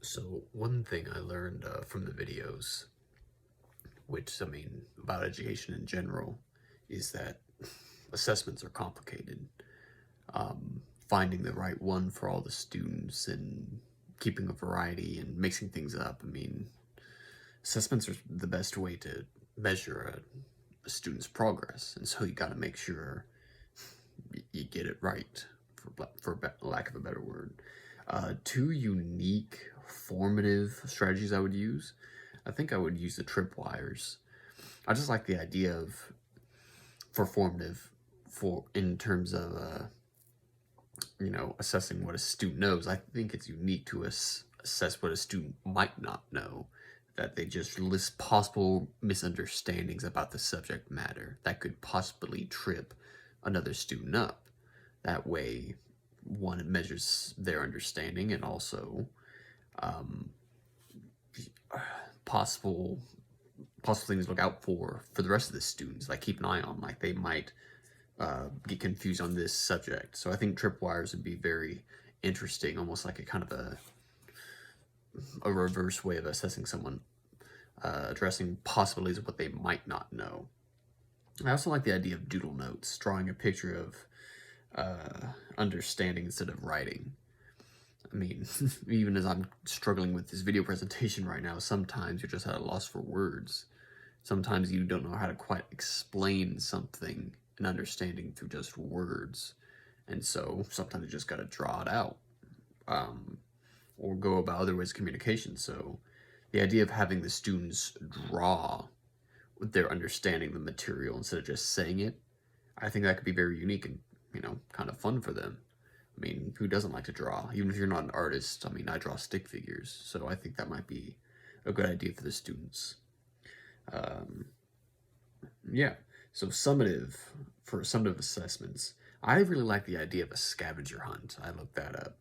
So one thing I learned from the videos, which I mean about education in general, is that assessments are complicated. Finding the right one for all the students and keeping a variety and mixing things up. I mean, assessments are the best way to measure a student's progress, and so you got to make sure you get it right, for lack of a better word. Two unique formative strategies I would use. I think I would use the tripwires. I just like the idea of for formative, for in terms of assessing what a student knows. I think it's unique to assess what a student might not know. That they just list possible misunderstandings about the subject matter that could possibly trip another student up. That way, one, it measures their understanding, and also um, possible things to look out for the rest of the students. Like keep an eye on, like they might get confused on this subject. So I think tripwires would be very interesting, almost like a kind of a reverse way of assessing someone, addressing possibilities of what they might not know. I also like the idea of doodle notes, drawing a picture of understanding instead of writing. I mean, even as I'm struggling with this video presentation right now, sometimes you're just at a loss for words. Sometimes you don't know how to quite explain something and understanding through just words. And so sometimes you just got to draw it out, or go about other ways of communication. So the idea of having the students draw their understanding the material instead of just saying it, I think that could be very unique and, kind of fun for them. I mean, who doesn't like to draw? Even if you're not an artist, I mean, I draw stick figures, so I think that might be a good idea for the students. Um, yeah, so for summative assessments, I really like the idea of a scavenger hunt. I looked that up.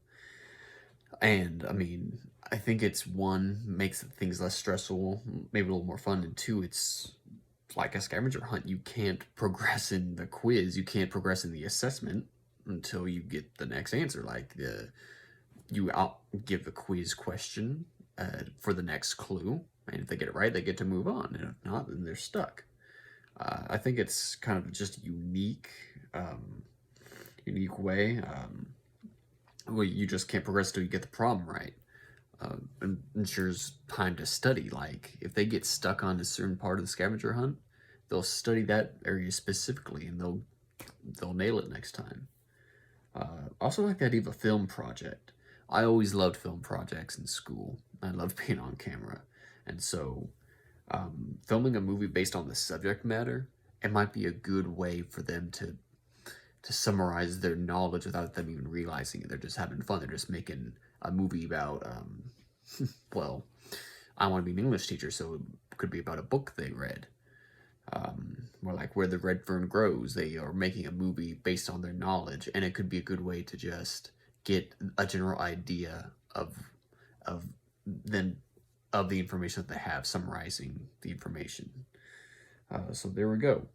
And, I mean, I think it's one, makes things less stressful, maybe a little more fun, and two, it's like a scavenger hunt. You can't progress in the quiz, you can't progress in the assessment until you get the next answer. Like you give the quiz question for the next clue, and if they get it right, they get to move on, and if not, then they're stuck. I think it's kind of just a unique way. Well, you just can't progress till you get the problem right. Ensures time to study. Like if they get stuck on a certain part of the scavenger hunt, they'll study that area specifically, and they'll nail it next time. Also like the idea of a film project. I always loved film projects in school. I loved being on camera. And so filming a movie based on the subject matter, it might be a good way for them to summarize their knowledge without them even realizing it. They're just having fun. They're just making a movie about, well, I want to be an English teacher, so it could be about a book they read. Or like Where the Red Fern Grows. They are making a movie based on their knowledge, and it could be a good way to just get a general idea of them of the information that they have, summarizing the information. So there we go.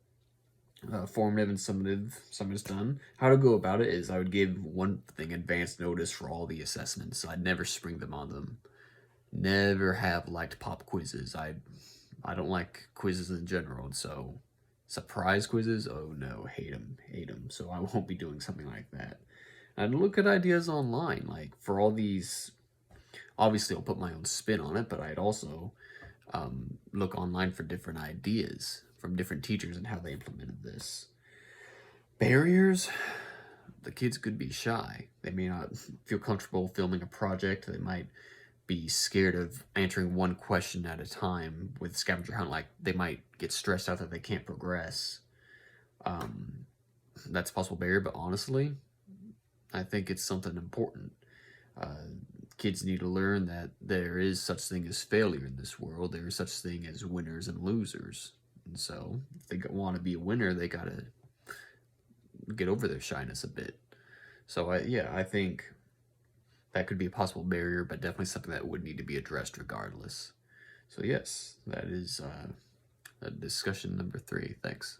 Formative and summative. Summative is done. How to go about it is I would give one thing advance notice for all the assessments. So I'd never spring them on them. Never have liked pop quizzes. I don't like quizzes in general, so surprise quizzes, oh no, hate them. So I won't be doing something like that. And look at ideas online, like for all these, obviously I'll put my own spin on it, but I'd also look online for different ideas from different teachers and how they implemented this. Barriers, the kids could be shy. They may not feel comfortable filming a project. They might be scared of answering one question at a time with scavenger hunt. Like they might get stressed out that they can't progress. That's a possible barrier, but honestly, I think it's something important. Kids need to learn that there is such thing as failure in this world. There is such thing as winners and losers. And so if they want to be a winner, they got to get over their shyness a bit. So I think that could be a possible barrier, but definitely something that would need to be addressed regardless. So yes, that is discussion number 3. Thanks.